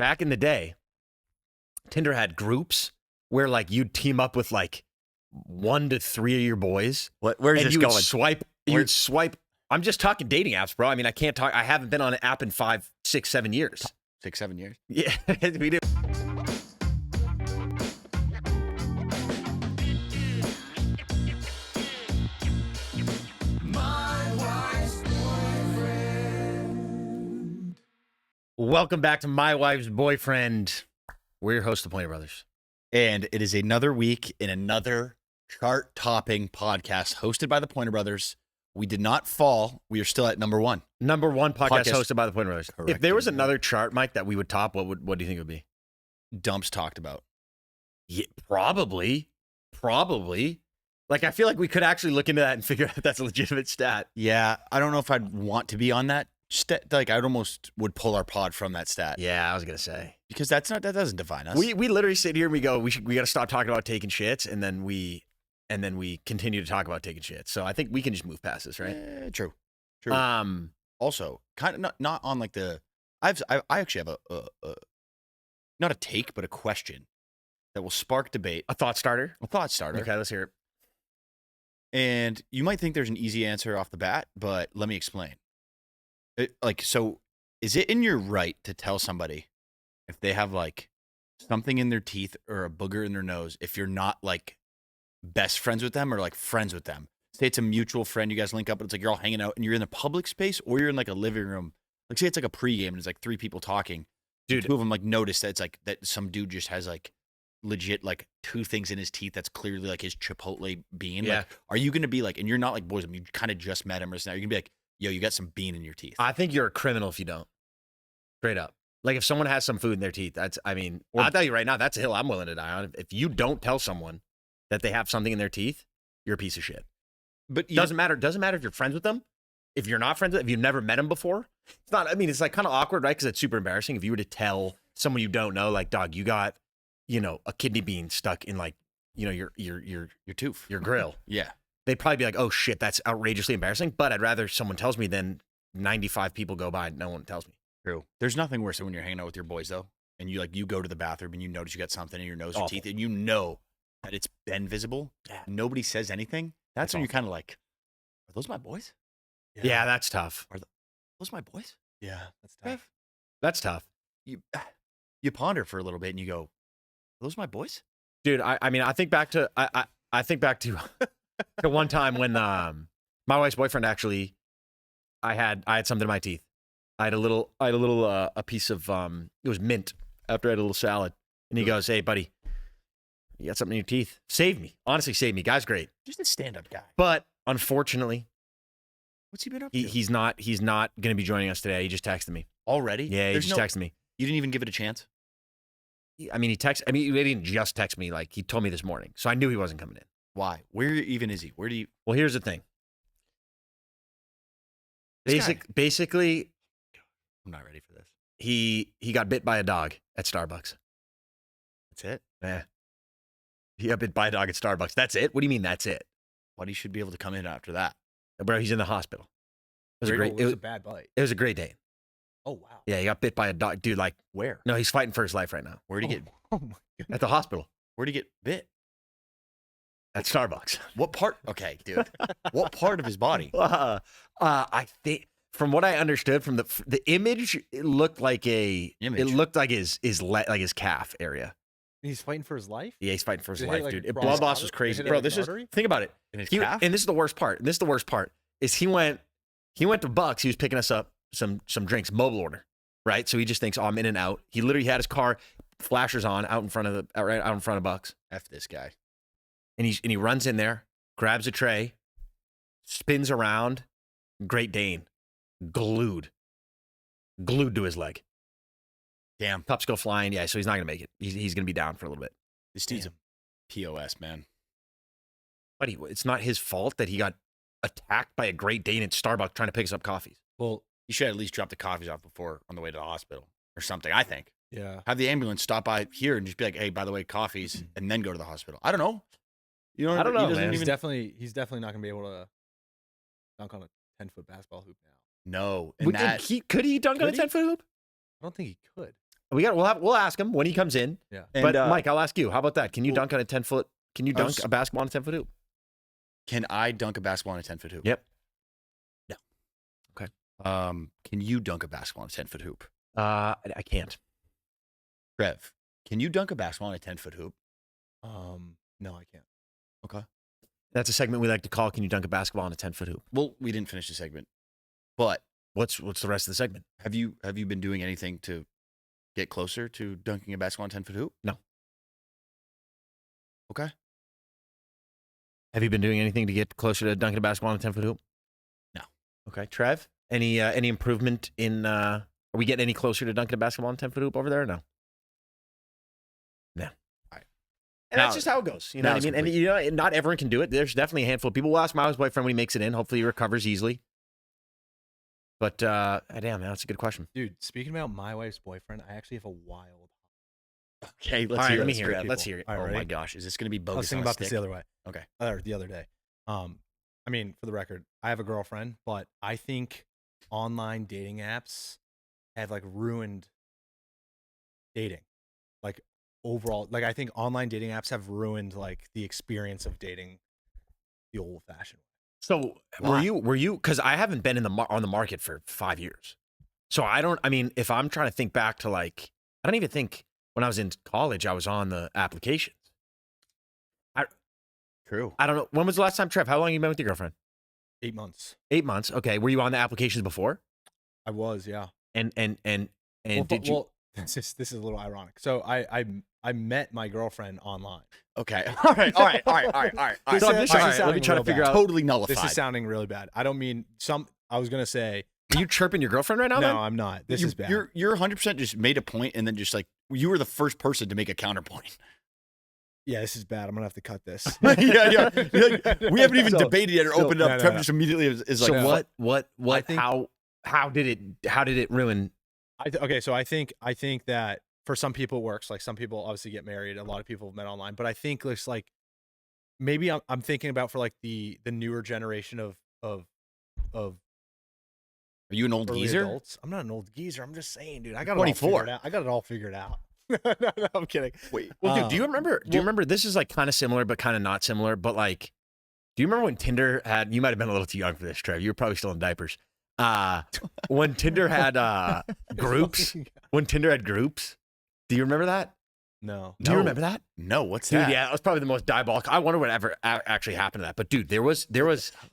back in the day, Tinder had groups where like you'd team up with like 1 to 3 of your boys. Where's this you going? Would swipe. I'm just talking dating apps, bro. I mean, I can't talk. I haven't been on an app in 5, 6, 7 years. 6, 7 years? Yeah, we do. Welcome back to My Wife's Boyfriend. We're your hosts, the Pointer Brothers. And it is another week in another chart-topping podcast hosted by the Pointer Brothers. We did not fall. We are still at number one. Number one podcast hosted by the Pointer Brothers. Correct. If there was another chart, Mike, that we would top, what do you think it would be? Dumps talked about. Yeah, probably. Like, I feel like we could actually look into that and figure out if that's a legitimate stat. Yeah, I don't know if I'd want to be on that stat. Like, I'd almost would pull our pod from that stat. Yeah, I was gonna say, because that doesn't define us. We literally sit here and we go, we got to stop talking about taking shits, and then we continue to talk about taking shits. So I think we can just move past this, right? True. Also, kind of not on like the. I actually have a not a take, but a question that will spark debate. A thought starter. Okay, let's hear it. And you might think there's an easy answer off the bat, but let me explain. So is it in your right to tell somebody if they have like something in their teeth or a booger in their nose if you're not like best friends with them or like friends with them? Say it's a mutual friend, you guys link up, but it's like you're all hanging out and you're in a public space or you're in like a living room. Like say it's like a pregame and it's like 3 people talking. Dude, 2 of them like notice that it's like that some dude just has like legit like 2 things in his teeth that's clearly like his Chipotle bean. Yeah. Like, are you gonna be like, and you're not like boys, you kind of just met him or something. You're gonna be like, yo, you got some bean in your teeth. I think you're a criminal if you don't. Straight up. Like if someone has some food in their teeth, I'll tell you right now, that's a hill I'm willing to die on. If you don't tell someone that they have something in their teeth, you're a piece of shit. But doesn't matter if you're friends with them. If you're not friends with them, if you've never met them before, it's not, I mean, it's like kind of awkward, right? Because it's super embarrassing if you were to tell someone you don't know, like, dog, you got, a kidney bean stuck in like, your tooth, your grill. Yeah. They'd probably be like, oh shit, that's outrageously embarrassing. But I'd rather someone tells me than 95 people go by and no one tells me. True. There's nothing worse than when you're hanging out with your boys though, and you go to the bathroom and you notice you got something in your nose or teeth, and you know that it's been visible. Yeah. Nobody says anything. That's when you're kind of like, are those my boys? Yeah, that's tough. Are those my boys? Yeah, that's tough. That's tough. You ponder for a little bit and you go, are those my boys? Dude, I mean, I think back to to one time when my wife's boyfriend actually, I had something in my teeth. I had a piece of it was mint after I had a little salad, and he goes, "Hey, buddy, you got something in your teeth? Save me, honestly, save me." Guy's great, Just a stand-up guy. but unfortunately, What's he been up to? he's not going to be joining us today. He just texted me Already? Yeah, he just texted me. You didn't even give it a chance? He didn't just text me. Like he told me this morning, so I knew he wasn't coming in. Why? Where even is he? Where do you? Well, here's the thing. Basically, I'm not ready for this. he got bit by a dog at Starbucks. That's it? Yeah. He got bit by a dog at Starbucks. That's it? What do you mean that's it? But he should be able to come in after that. Bro, he's in the hospital. It was a bad bite. It was a great day. Oh, wow. Yeah, he got bit by a dog. Dude, like, Where? no, he's fighting for his life right now. Where'd he get? Oh, my goodness. At the hospital. Where'd he get bit? At Starbucks. What part? Okay, dude. What part of his body? I think, from what I understood from the image, it looked like his calf area. He's fighting for his life? Yeah, he's fighting for his Did he life, hit, like, dude. cross Blood loss artery? was crazy. Did he Bro, hit, like, this an is, artery? think about it. In his calf? And this is the worst part. Is he went to Bucks. He was picking us up some drinks, mobile order, right? So he just thinks, oh, I'm in and out. He literally had his car flashers on out in front of Bucks. F this guy. And he runs in there, grabs a tray, spins around. Great Dane, glued to his leg. Damn. Cups go flying. Yeah, so he's not gonna make it. He's gonna be down for a little bit. This dude's a POS, man. But it's not his fault that he got attacked by a Great Dane at Starbucks trying to pick us up coffees. Well, you should at least drop the coffees off before on the way to the hospital or something, I think. Yeah. Have the ambulance stop by here and just be like, hey, by the way, coffees, and then go to the hospital. I don't know. You know, I don't know, he doesn't man. He's even- definitely not going to be able to dunk on a 10-foot basketball hoop now. No. And Could that, he dunk on a Could he? 10-foot hoop? I don't think he could. We'll ask him when he comes in. Yeah. And, But Mike, I'll ask you. How about that? Can you well, dunk on a 10-foot? Can you dunk a basketball on a 10-foot hoop? Can I dunk a basketball on a 10-foot hoop? Yep. No. Okay. Can you dunk a basketball on a 10-foot hoop? I can't. Trev, can you dunk a basketball on a 10-foot hoop? No, I can't. Okay. That's a segment we like to call "Can you dunk a basketball on a 10-foot hoop?" Well, we didn't finish the segment, but What's the rest of the segment? have you been doing anything to get closer to dunking a basketball on a 10-foot hoop? No. Okay. Have you been doing anything to get closer to dunking a basketball on a 10-foot hoop? No. Okay, Trev. Any improvement in? Are we getting any closer to dunking a basketball on a 10-foot hoop over there? Or no. No. All right. And Now- that's just how it goes. You know now what I it's mean? And you know, not everyone can do it. There's definitely a handful of people. We'll ask my boyfriend when he makes it in. Hopefully, he recovers easily. But damn, that's a good question. Dude, speaking about my wife's boyfriend, I actually have a wild. Okay, All right, let me hear that. Let's hear it. All right, Oh my ready? gosh, is this going to be I bogus? was thinking on a about this stick? the other way. Okay. Or the other day. I mean, for the record, I have a girlfriend, but I think online dating apps have like ruined dating. Like overall, like I think online dating apps have ruined like the experience of dating the old fashioned way. So Why? were you? Because I haven't been on the market for 5 years. So I don't. I mean, if I'm trying to think back to like, I don't even think when I was in college I was on the applications. True. I don't know. When was the last time, Trev? How long have you been with your girlfriend? 8 months. 8 months. Okay. Were you on the applications before? I was, yeah. And Well, did you? Well, this is a little ironic. So I met my girlfriend online. Okay. All right. All right. All right. All right. All right. All This right. So I'm is- just this all is right, let me sounding try to real figure bad. out. Totally nullified. This is sounding really bad. I don't mean some. I was gonna say Are you chirping your girlfriend right now? no. Then? I'm not. This is bad. You're 100% just made a point and then just like you were the first person to make a counterpoint. Yeah, this is bad. I'm gonna have to cut this. yeah. You're like, we haven't even So- debated yet or so- opened up. no, no, Trevor no. just immediately is like, So what? I think- How did it ruin? Okay, so I think that for some people it works. Like some people obviously get married. A lot of people have met online, but I think it's like maybe I'm thinking about for like the newer generation of Are you an old early geezer? adults. I'm not an old geezer. I'm just saying, dude. I got 24. I got it all figured out. no, I'm kidding. Wait. Well, dude, do you remember? Do you well- remember? This is like kind of similar, but kind of not similar. But like, do you remember when Tinder had? You might have been a little too young for this, Trev. You were probably still in diapers. When Tinder had groups. When Tinder had groups. Do you remember that? No. Do you No. remember that? No, what's Dude, that? yeah, that was probably the most diabolical. I wonder what ever actually happened to that. But dude, there was.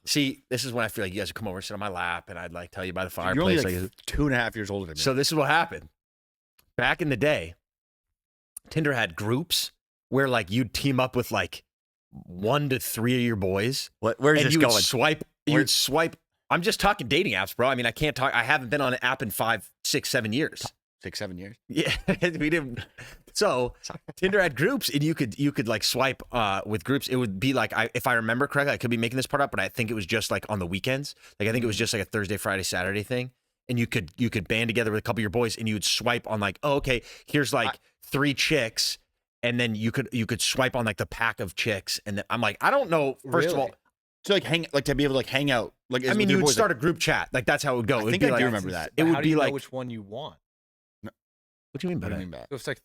See, this is when I feel like you guys would come over, sit on my lap, and I'd like tell you by the fireplace. You're only like, like 2.5 years older than me. so this is what happened. Back in the day, Tinder had groups where like you'd team up with like 1 to 3 of your boys, where's and this you going? would swipe. You would swipe. I'm just talking dating apps, bro. I mean, I can't talk. I haven't been on an app in 5, 6, 7 years. 6, 7 years. Yeah, we didn't. So Tinder had groups, and you could like swipe with groups. It would be like, if I remember correctly, I could be making this part up, but I think it was just like on the weekends. Like I think it was just like a Thursday, Friday, Saturday thing. And you could band together with a couple of your boys, and you would swipe on like, oh, okay, here's like 3 chicks, and then you could swipe on like the pack of chicks, and then I'm like, I don't know. First of Really? all, So like to be able to like hang out. Like I mean, you would start a group chat. Like that's how it would go. I It would think be I like, do remember that. It But would how do be you know like, which one you want. what do you mean by What do that? you mean by that? So it's like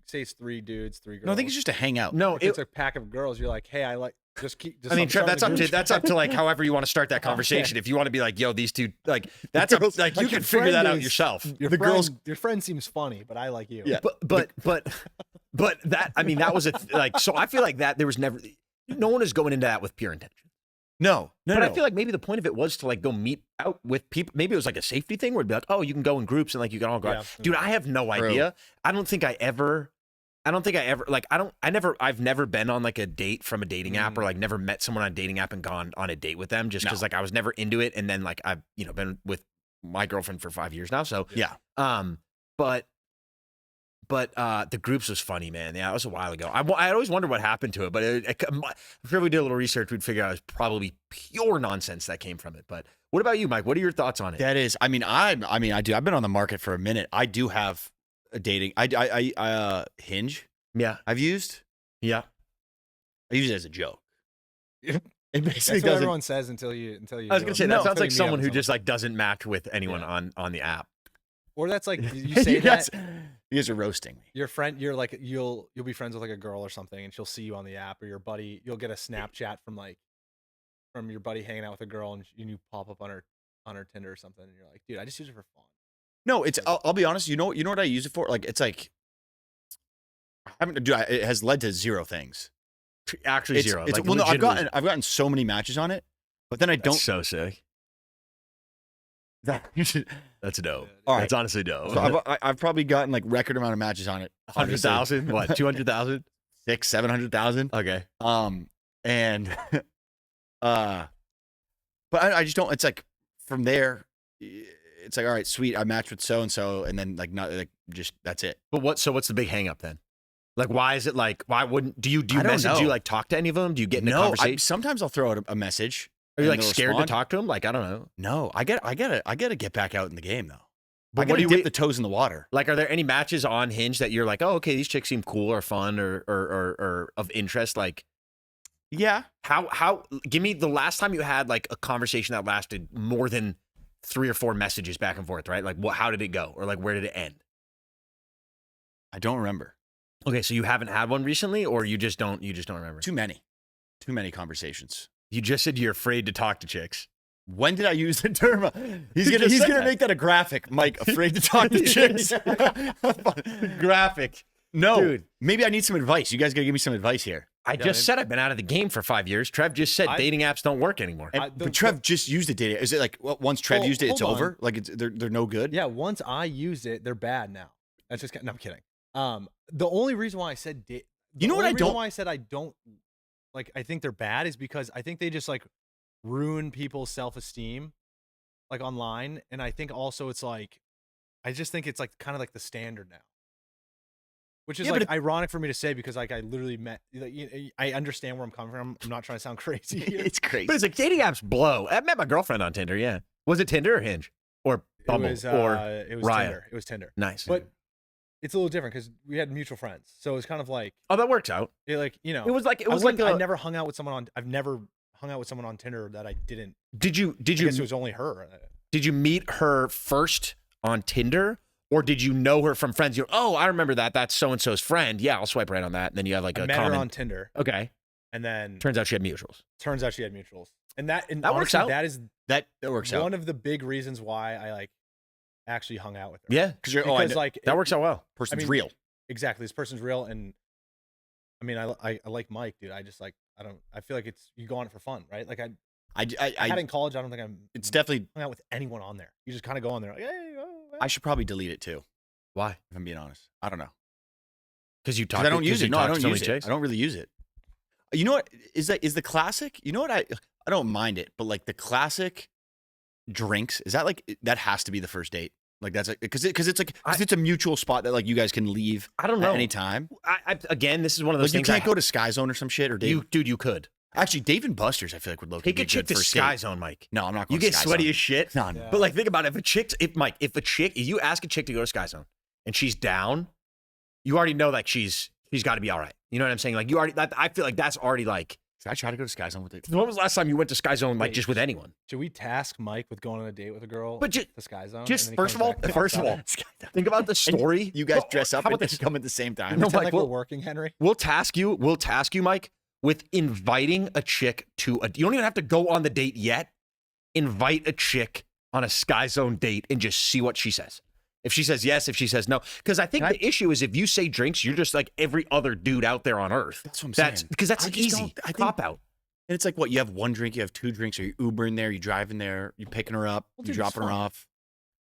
say it's 3 dudes, 3 girls. No, I think it's just to hang out. No, if it's a pack of girls. You're like, hey, I like just keep. Just I mean, I'm Trev, starting a group that's up to like however you want to start that conversation. Okay. If you want to be like, yo, these two, like that's up, girls- like you like can your figure that friend out is- yourself. Your The friend, girls- your friend seems funny, but I like you. Yeah. But that, I mean, that was like, so I feel like that there was never, no one is going into that with pure intention. No. But I feel like maybe the point of it was to like go meet out with people. Maybe it was like a safety thing where it'd be like, oh, you can go in groups and like you can all go. Yeah. out. Dude, I have no True. idea. I've never been on like a date from a dating app or like never met someone on a dating app and gone on a date with them just because No. like I was never into it. And then like I've, been with my girlfriend for 5 years now. So Yeah. But the groups was funny, man. Yeah, it was a while ago. I always wondered what happened to it, but I'm sure if we did a little research, we'd figure out it was probably pure nonsense that came from it. But what about you, Mike? What are your thoughts on it? That is, I mean, I do. I've been on the market for a minute. I do have a dating. I Hinge. Yeah, I've used. yeah. I use it as a joke. It That's basically what doesn't. everyone says until you. I was gonna say that until sounds you like meet someone up who with just like doesn't match with anyone Yeah. on the app. Or that's like you say that you guys are roasting me. your friend, you're like you'll be friends with like a girl or something, and she'll see you on the app, or your buddy, you'll get a Snapchat from your buddy hanging out with a girl, and you pop up on her Tinder or something, and you're like, dude, I just use it for fun. No, it's I'll be honest. You know what I use it for? Like it's like it has led to zero things. Actually, zero. It's, like, well, no, I've legitimately- gotten so many matches on it, but then I don't. That's so sick. That's dope. All right. That's honestly dope. So I've probably gotten like record amount of matches on it. 100,000? What? 200,000? 600,000-700,000. Okay. And but I just don't. It's like from there, it's like all right, sweet. I matched with so and so, and then like not like just that's it. But so what's the big hang up then? Like, why is it like? Why wouldn't do you I don't message? know. Do you like talk to any of them? Do you get in a No, conversation? sometimes I'll throw out a message. Are you and like they'll scared respond. to talk to them? Like, I don't know. No, I gotta get back out in the game though. But I what gotta do you dip wait- the toes in the water. Like, are there any matches on Hinge that you're like, oh, okay, these chicks seem cool or fun or of interest? Like, Yeah. how? Give me the last time you had like a conversation that lasted more than 3 or 4 messages back and forth, right? Like, what? How did it go, or like where did it end? I don't remember. Okay, so you haven't had one recently, or you just don't remember. Too many conversations. You just said you're afraid to talk to chicks. When did I use the term? He's You gonna just said that. make that a graphic. Mike, afraid to talk to chicks. Graphic. No, Dude. maybe I need some advice. You guys gotta give me some advice here. I Yeah, just said I've been out of the game for 5 years. Trev just said I- dating apps don't work anymore. But Trev just used it. Did it? Is it like once Trev Well, used it, it's hold on. over? Like they're no good? Yeah, once I used it, they're bad now. That's just no, I'm kidding. The only reason why I said You know what I don't- Why I said I don't like. I think they're bad is because I think they just like ruin people's self-esteem, like online, and I think also it's like, I just think it's like kind of like the standard now, which is Yeah, but like ironic for me to say because like I literally met. Like, I understand where I'm coming from. I'm not trying to sound crazy here. It's crazy. But it's like dating apps blow. I met my girlfriend on Tinder. Yeah, was it Tinder or Hinge or Bumble it was or Raya? Tinder. It was Tinder. Nice. But it's a little different because we had mutual friends, so it's kind of like oh, that works out. like you know. It was like I like I never hung out with someone on. I've never hung out with someone on Tinder that I didn't. Did you I guess it was only her. did you meet her first on Tinder, or did you know her from friends? You're I remember that. That's so and so's friend. Yeah, I'll swipe right on that. And then you have like I a met common. her on Tinder, Okay, and then turns out she had mutuals. turns out she had mutuals, and that works honestly, out. That is that works out. one of the big reasons why I like actually hung out with her. Yeah, Because you're because like that works out well. person's I mean, real. exactly. This person's real, and I mean, I like Mike, dude. I just like I feel like it's you go on it for fun, right? Like I had in college. I don't think I'm. It's definitely. hung out with anyone on there. You just kind of go on there like, hey, I should probably delete it too. Why? If I'm being honest, I don't know. Because you talk. Because I don't use it. No, I don't so many use it. chicks? I don't really use it. You know what is the classic? You know what I don't mind it, but like the classic drinks is that like that has to be the first date. Like that's because it's like 'cause it's a mutual spot that like you guys can leave. I don't know. At any time. Again, this is one of those Like you things. can't go to Sky Zone or some shit or Dave. Dude, you could Actually, Dave and Buster's I feel like would look take be a chick good to first Sky date. Zone, Mike. No, I'm not You going to get Sky sweaty Zone. as shit. No, Yeah. But like, think about it. If you ask a chick to go to Sky Zone and she's down, you already know like she's got to be all right. You know what I'm saying? Like you already. I feel like that's already like. Should I try to go to Sky Zone with it? When was the last time you went to Sky Zone like Wait, just with anyone? Should we task Mike with going on a date with a girl? But to Sky Zone. just and then he first of comes all, back and first talks of all, about it? think about the story. You guys Well, dress up how and about this? come at the same time. No, Pretend Mike, like we'll- we're working, Henry. We'll task you, Mike, with inviting a chick to a. You don't even have to go on the date yet. Invite a chick on a Sky Zone date and just see what she says. If she says yes, if she says no, because I think the issue is if you say drinks, you're just like every other dude out there on earth. That's what I'm saying. Because that's I an just easy don't- I think- cop out. And it's like what you have one drink, you have two drinks, or you Ubering there, you driving there, you picking her up, Well, you dude, it's dropping her fun. off.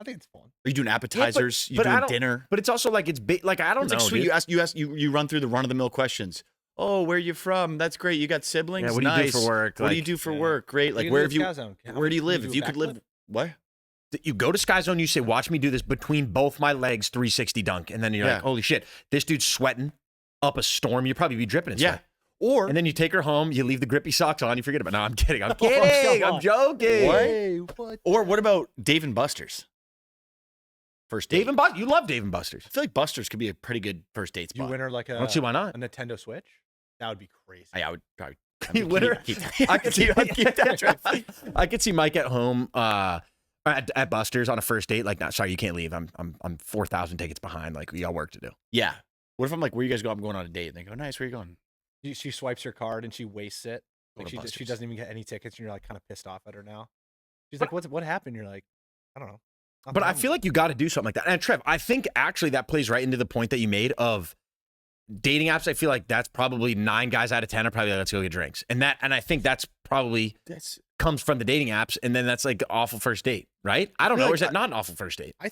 I think it's fun. Are you doing appetizers? but you I doing don't- dinner? But it's also like it's big. Like I don't It's know. like sweet. dude. You run through the run of the mill questions. Oh, where are you from? That's great. You got siblings. Yeah, what do you do Nice. for work? What do you Like, do for yeah. work? Great. Like You where can have do you? Sky Zone. How Where do you can live? do If a you could live, backflip? what? You go to Sky Zone, you say, "Watch me do this between both my legs, 360 dunk," and then you're Yeah. like, "Holy shit, this dude's sweating up a storm." You'd probably be dripping in Yeah. sweat. Or And then you take her home, you leave the grippy socks on, you forget about it. No, I'm kidding. I'm Oh, kidding. come I'm on. joking. What? Hey, what? or what about Dave and Buster's? First date. Dave and Buster's. You love Dave and Buster's. I feel like Buster's could be a pretty good first date You spot. win her like I don't see why a not. Nintendo Switch? That would be crazy. I would probably. You win her? keep I could see. that. I could see Mike at home At Buster's on a first date, like, sorry, you can't leave. I'm 4,000 tickets behind. Like, we got work to do. Yeah. What if I'm like, where you guys go? I'm going on a date. And they go, nice, where you going? She swipes your card and she wastes it. Go Like to she Buster's. doesn't even get any tickets, and you're like kind of pissed off at her now. She's like, what happened? You're like, I don't know. But I feel like you got to do something like that. And Trev, I think actually that plays right into the point that you made of dating apps. I feel like that's probably 9 guys out of 10 are probably like, let's go get drinks. And I think that's probably comes from the dating apps. And then that's like awful first date, right? I don't know. Or is that not an awful first date? I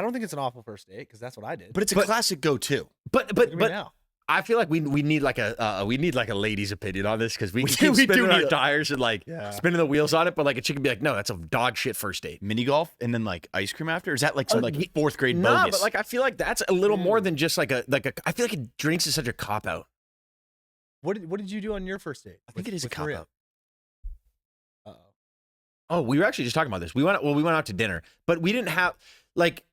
don't think it's an awful first date because that's what I did. But it's a classic go-to. But now. I feel like we need like a lady's opinion on this because we keep we spinning do our need- tires and like spinning the wheels on it. But like a chick can be like, no, that's a dog shit first date. Mini golf and then like ice cream after? Or is that like some like 4th grade No, bogus? but like I feel like that's a little more than just like a. I feel like drinks is such a cop out. What did you do on your first date? I think it is a with cop Maria? out. Uh-oh. Oh, we were actually just talking about this. We went out to dinner, but we didn't have like.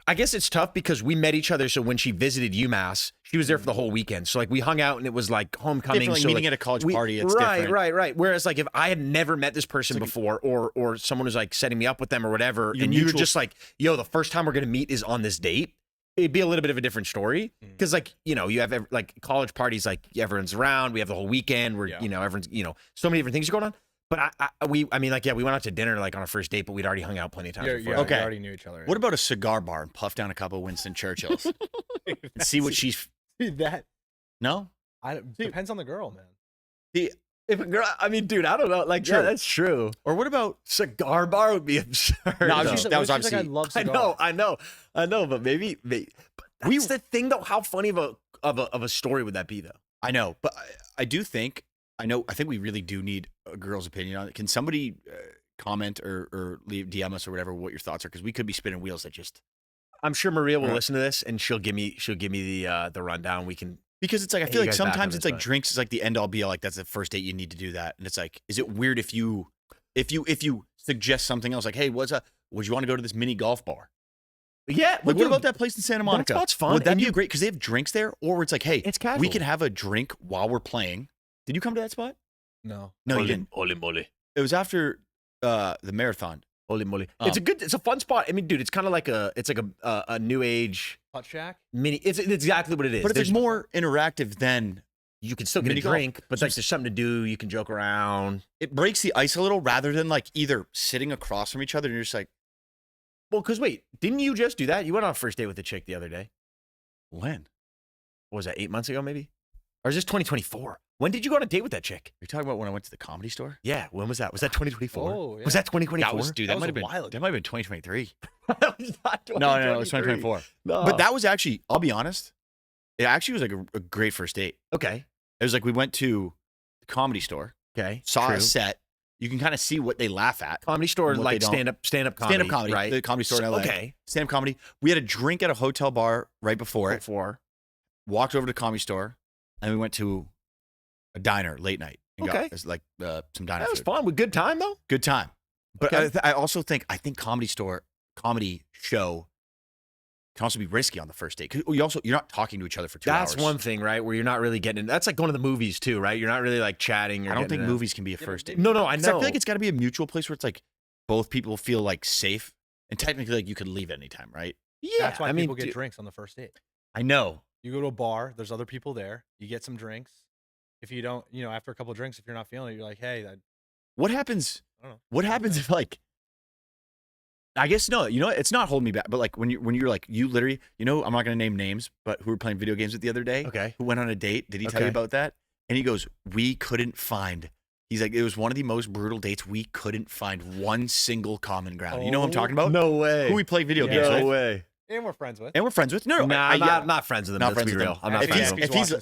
I guess it's tough because we met each other. So when she visited UMass, she was there for the whole weekend. So like we hung out and it was like homecoming. Different, like so meeting like, at a college party, it's different. Right. Whereas like if I had never met this person before, or someone was like setting me up with them or whatever, and you were just like, yo, the first time we're gonna meet is on this date, it'd be a little bit of a different story. Because like you have like college parties, like everyone's around. We have the whole weekend where everyone's so many different things going on. But we went out to dinner like on a first date, but we'd already hung out plenty of times before. You Okay. already knew each other. What about a cigar bar and puff down a couple of Winston Churchills? And see what she's... that? No? Depends on the girl, man. If a girl, I mean, dude, I don't know. Like, yeah, that's true. Or what about... Cigar bar would be absurd. No, though. that was What if she's obviously... like, I love cigars. I know, but maybe but that's the thing, though. How funny of a story would that be, though? I know, but I do think... I think we really do need a girl's opinion on it. Can somebody comment or leave DM us or whatever what your thoughts are? Because we could be spinning wheels that just... I'm sure Maria will listen to this and she'll give me the rundown. We can... Because it's like, I feel like sometimes it's like but... drinks is like the end all be all, like that's the first date you need to do that. And it's like, is it weird if you suggest something else like, hey, would you want to go to this mini golf bar? Yeah. Like, what about that place in Santa Monica? That spot's fun. Would that be great? Because they have drinks there, or it's like, hey, it's casual. We can have a drink while we're playing. Did you come to that spot? No. No, you didn't. Holy moly. It was after the marathon. Holy moly. It's a fun spot. I mean, dude, it's kind of like a new age Putt shack? mini. It's exactly what it is. But it's more interactive than you can still get a drink, but like there's something to do. You can joke around. It breaks the ice a little rather than like either sitting across from each other and you're just like, well, because wait, didn't you just do that? You went on a first date with a chick the other day. when? What was that, 8 months ago, maybe? Or is this 2024? When did you go on a date with that chick? Are you talking about when I went to the Comedy Store? Yeah, when was that? Was that 2024? Oh, yeah. Was that 2024? That was, dude, that was might a have been while ago. that might have been 2023. that was not 2023. No, it was 2024. No. But that was actually, I'll be honest, it actually was like a great first date. Okay. It was like we went to the Comedy Store, Okay. saw True. a set. You can kind of see what they laugh at. Comedy Store, and what like they don't. stand-up comedy. Stand-up comedy, right? the Comedy Store in LA. Okay. Stand-up comedy. We had a drink at a hotel bar right before it. Walked over to the Comedy Store, and we went to a diner late night. And Okay. got like some diner That was food. fun. With good time, though? Good time. But Okay. I also think Comedy show can also be risky on the first date. 'Cause you're not talking to each other for 2 hours. That's one thing, right? Where you're not really getting. That's like going to the movies too, right? You're not really like chatting. Or I don't think getting into- movies can be a first date. No, I 'Cause know. I feel like it's got to be a mutual place where it's like both people feel like safe, and technically like you could leave at any time, right? Yeah, That's why I mean, people get dude, drinks on the first date. I know. You go to a bar, there's other people there, you get some drinks. If you don't, after a couple of drinks, if you're not feeling it, you're like, hey, What happens? I don't know. What happens if like? I guess no. You know what? It's not holding me back. But like when you're like you literally, I'm not gonna name names, but who were playing video games with the other day? Okay. Who went on a date? Did he tell you Okay. about that? And he goes, we couldn't find. He's like, it was one of the most brutal dates. We couldn't find one single common ground. You know what I'm talking about? No way. Who we play video Yeah. games No with, way. and we're friends with. and we're friends with. No, Nah, I'm not friends with him. Not Let's friends be with real. him. I'm not If friends he's- with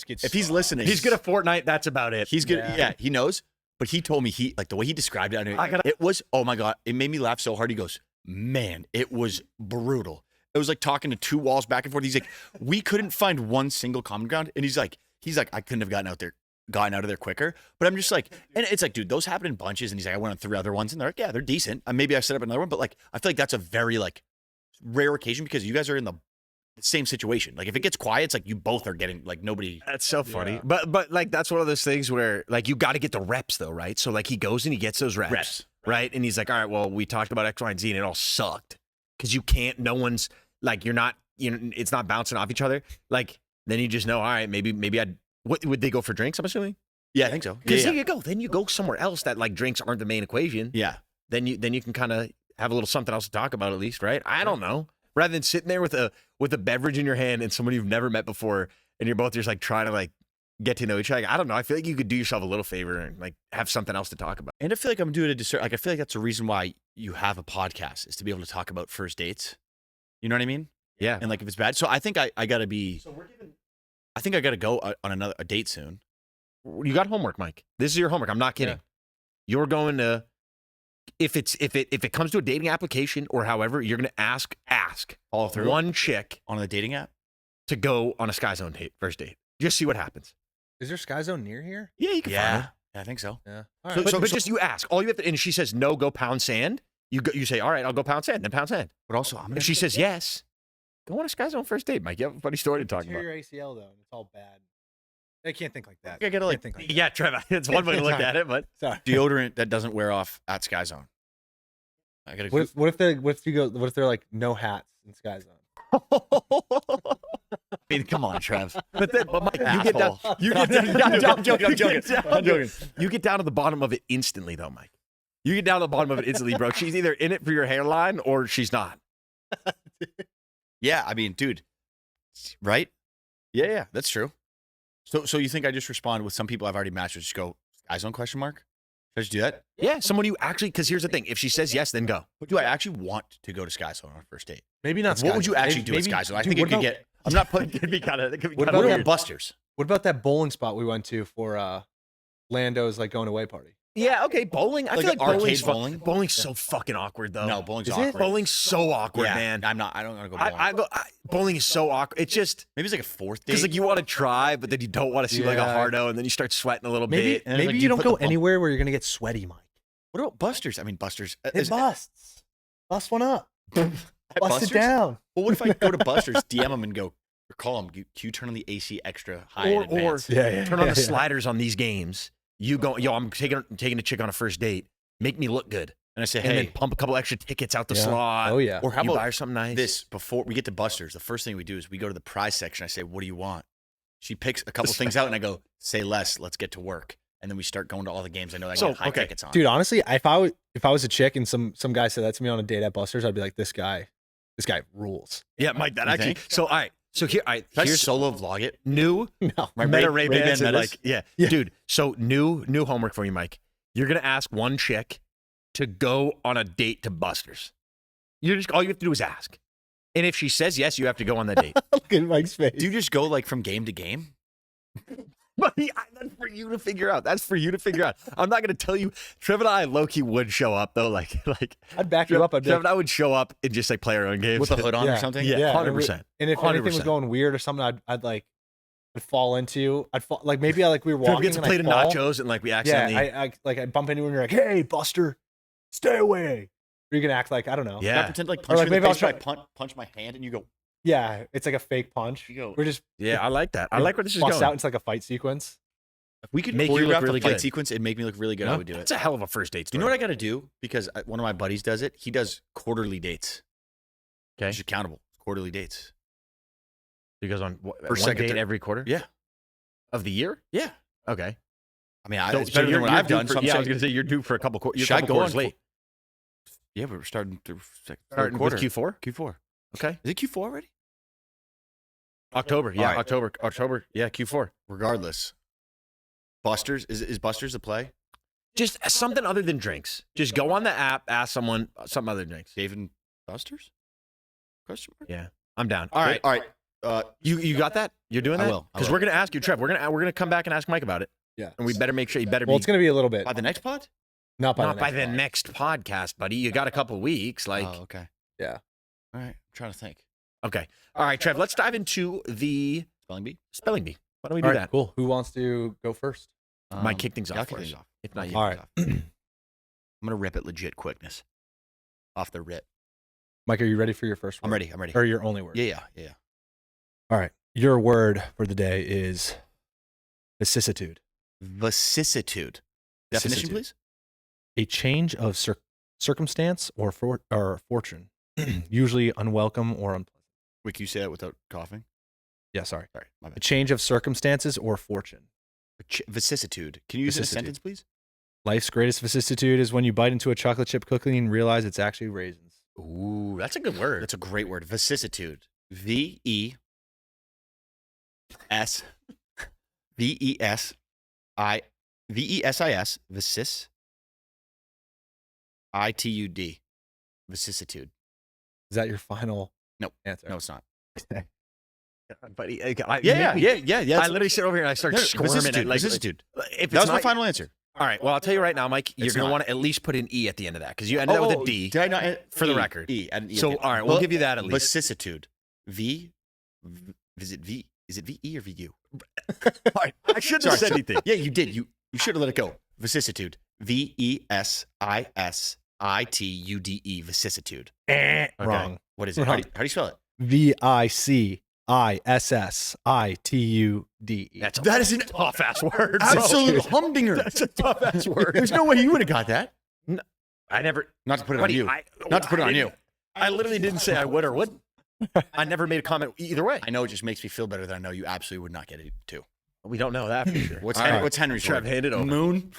him. if he's listening, He's good at Fortnite. That's about it. He's good. Yeah. Yeah, he knows. But he told me the way he described it. It was, oh my God, it made me laugh so hard. He goes, man, it was brutal. It was like talking to two walls back and forth. He's like, we couldn't find one single common ground. And he's like, I couldn't have gotten out of there quicker. But I'm just like, and it's like, dude, those happen in bunches. And he's like, I went on 3 other ones and they're like, yeah, they're decent. Maybe I set up another one, but like, I feel like that's a very like rare occasion because you guys are in the same situation. Like if it gets quiet, it's like you both are getting like nobody. That's so funny. Yeah. But like that's one of those things where like you got to get the reps though, right? So like he goes and he gets those reps. right? And he's like, all right, well, we talked about X, Y, and Z, and it all sucked because you can't. No one's like, you're not. It's not bouncing off each other. Like then you just know, all right, maybe I'd. What would they go for drinks? I'm assuming. Yeah, I think so. Because there you go. Then you go somewhere else that like drinks aren't the main equation. Yeah. Then you can kind of have a little something else to talk about at least, right? I don't know. Rather than sitting there with a beverage in your hand and someone you've never met before, and you're both just like trying to like get to know each other. Like, I don't know. I feel like you could do yourself a little favor and like have something else to talk about. And I feel like I'm doing a disservice. Like I feel like that's the reason why you have a podcast is to be able to talk about first dates. You know what I mean? Yeah. And like if it's bad, so I think I gotta be. So we're giving. I think I gotta go on a date soon. You got homework, Mike. This is your homework. I'm not kidding. Yeah. You're going to. If it comes to a dating application or however, you're going to ask follow through one chick on the dating app to go on a Sky Zone first date. Just see what happens. Is there Sky Zone near here? Yeah, you can find it. Yeah, I think so. Yeah. All right. But just you ask. All you have to, and she says no, go pound sand. You say, all right, I'll go pound sand, then pound sand. But also, if she says yes, go on a Sky Zone first date, Mike. You have a funny story to talk about. Your ACL though, and it's all bad. I can't think like that. I gotta like, think like yeah, Trevor. It's one way to look at it, but sorry. Deodorant that doesn't wear off at Sky Zone. I gotta. What if they're like no hats in Sky Zone? I mean, come on, Trev. But Mike, you get down. I'm joking. You get down to the bottom of it instantly, though, Mike. You get down to the bottom of it instantly, bro. She's either in it for your hairline or she's not. Yeah, I mean, dude, right? Yeah, that's true. So you think I just respond with some people I've already matched with? Just go Sky Zone ? Should I just do that? Yeah, someone you actually. Because here's the thing: if she says yes, then go. But do I actually want to go to Sky Zone on a first date? Maybe not. What would you actually do at Sky Zone? I think it could get. I'm not putting. It could be kind of. What about Busters? What about that bowling spot we went to for Lando's like going away party? Yeah, okay, bowling. I feel like arcade bowling. Bowling's so fucking awkward, though. No, bowling's awkward. Bowling's so awkward, man. I'm not. I don't want to go bowling. Bowling is so awkward. It's just maybe it's like a fourth date. Because like you want to try, but then you don't want to seem like a hardo, and then you start sweating a little bit. Maybe like, you don't go anywhere where you're gonna get sweaty, Mike. What about Busters? I mean, Busters. It busts. Bust one up. Bust it down. Well, what if I go to Busters, DM them, and go, or call them? Can you turn on the AC extra high in advance? Turn on the sliders on these games. You go, yo, I'm taking a chick on a first date. Make me look good. And I say, and then pump a couple extra tickets out the slot. Oh, yeah. Or how you about buy her something nice? This, before we get to Busters, the first thing we do is we go to the prize section. I say, what do you want? She picks a couple things out, and I go, say less. Let's get to work. And then we start going to all the games. I know I get high tickets on. Dude, honestly, if I was a chick and some guy said that to me on a date at Busters, I'd be like, this guy rules. Yeah, Mike, that actually. Think? So, all right. So here, here's solo vlog it. New Meta Ray-Bans and like, yeah, dude. So new homework for you, Mike. You're gonna ask one chick to go on a date to Busters. All you have to do is ask, and if she says yes, you have to go on that date. Look at Mike's face. Do you just go like from game to game? Buddy, that's for you to figure out. I'm not gonna tell you. Trevor and I low-key would show up though. Like I'd back you up. Trevor and I would show up and just like play our own games with a hood on or something. Yeah, 100%. And if anything was going weird or something, I'd fall into. Maybe we were walking. We get to plate of nachos and like we accidentally. Yeah, I bump into her and you're like, hey, Buster, stay away. Or you can act like I don't know. Yeah. I pretend like punch me in the face, punch my hand and you go. Yeah, it's like a fake punch. We're just. Yeah, I like that. I like where this is going. Out into like a fight sequence. If we could make you look really a fight good. Sequence, it'd make me look really good. I would do it. It's a hell of a first date story. You know what I got to do? Because one of my buddies does it. He does quarterly dates. Okay. He's accountable. Quarterly dates. He goes on one date every quarter? Yeah. Of the year? Yeah. Okay. I mean, it's better than what I've done. I was going to say you're due for a couple quarters late. Yeah, but we're starting through starting with Q4? Q4. Okay. Is it Q4 already? October. Yeah, right. October. Yeah, Q4. Regardless. Busters? Is Busters a play? Just something other than drinks. Just go on the app, ask someone something other than drinks. Dave and Busters? Question mark? Yeah, I'm down. All right. You got that? You're doing that? I will. Because we're gonna ask you, Trev. We're gonna come back and ask Mike about it. Yeah. And we better make sure you better. Well, it's gonna be a little bit by the next pod. Not by the next podcast, buddy. You got a couple weeks. Like. Oh, okay. Yeah. All right. I'm trying to think. Okay. All right, Trev. Let's dive into the spelling bee. Why don't we do that? Cool. Who wants to go first? Mike, kick things off. I'll kick things off. If not, you. All right. I'm gonna rip it legit quickness. Off the rip. Mike, are you ready for your first word? I'm ready. Or your only word? Yeah. All right. Your word for the day is vicissitude. Vicissitude. Definition, please. A change of circumstance or fortune, usually unwelcome or unpleasant. Wait, can you say that without coughing? Yeah, sorry. Sorry, my A bad. change of circumstances or fortune. Vicissitude. Can you use it in a Vicissitude. sentence, please? Life's greatest vicissitude is when you bite into a chocolate chip cookie and realize it's actually raisins. Ooh, that's a good word. That's a great word. Vicissitude. V-E-S. V-E-S-I-S. I-T-U-D. Vicissitude. Is that your final Nope. answer? No, it's not. Buddy, Yeah. I literally sit over here and I start squirming. Vicissitude. Like, Vicissitude. if That was it's my not, final answer. all right. Well, I'll tell you right now, Mike. You're It's gonna not. want to at least put an E at the end of that because you ended up with a D. Did I not? For the record. E. Add an E So, at the end. all right, we'll give you that at least. Vicissitude. Is it V-E or V-U? All right, I shouldn't have said anything. Yeah, you did. You should have let it go. Vicissitude. V-E-S-I-S-I-T-U-D-E. Vicissitude. Wrong. What is it? How do you spell it? VICISSITUDE. That is a tough ass word. bro. Absolute humdinger. That's a tough ass word. There's no way you would have got that. I never. Not to put it on Buddy, you. Not to put it on you. I literally didn't say I would or wouldn't. I never made a comment either way. I know it just makes me feel better that I know you absolutely would not get it too. We don't know that for sure. What's All right. What's Henry's Trev, word? hand it over. Moon.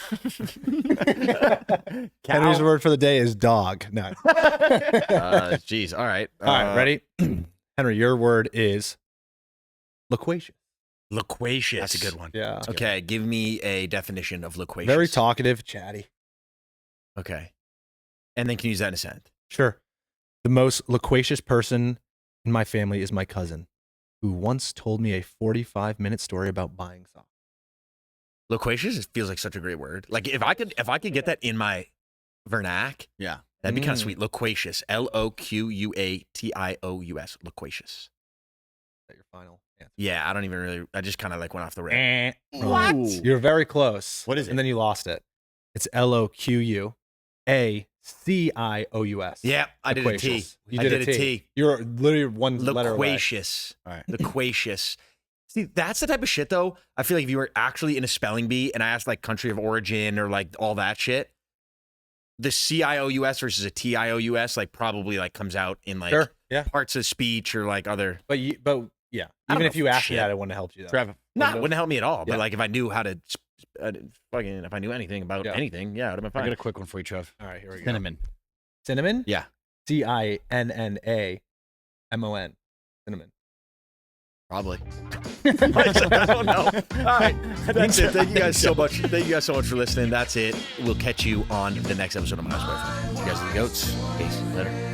Henry's word for the day is dog. No. Jeez. All right. All right, ready? Henry, your word is loquacious. Loquacious. That's a good one. Yeah. Okay, give me a definition of loquacious. Very talkative, chatty. Okay. And then can you use that in a sentence? Sure. The most loquacious person in my family is my cousin, who once told me a 45-minute story about buying socks. Loquacious feels like such a great word. Like if I could get that in my vernac, Yeah. that'd be kind of sweet. Loquacious. Loquautious. Loquacious. Is that your final answer? Yeah, I just kind of like went off the rail. What? Ooh. You're very close. What is it? And then you lost it. It's LOQUACIOUS. Yeah, I did a T. Loquacious. You I did did a a T. T. You're literally one letter away. Loquacious. All right. Loquacious. See, that's the type of shit though. I feel like if you were actually in a spelling bee and I asked like country of origin or like all that shit, the CIOUS versus a TIOUS like probably like comes out in like Sure. Yeah. parts of speech or like other. But yeah, I don't even if know you asked me shit. that, it wouldn't have helped you. Though. Trevor. No, it wouldn't help me at all. But Yeah. like if I knew how to if I knew anything about Yeah. anything, yeah, it would have been I fine. got a quick one for you, Trev. All right, here we go. Cinnamon. Cinnamon? Yeah. CINNAMON. Cinnamon. Probably. I don't know. All right, that's it. Thank you guys so much. Thank you guys so much for listening. That's it. We'll catch you on the next episode of My Wife's Boyfriend. You guys are the goats. Peace. Later.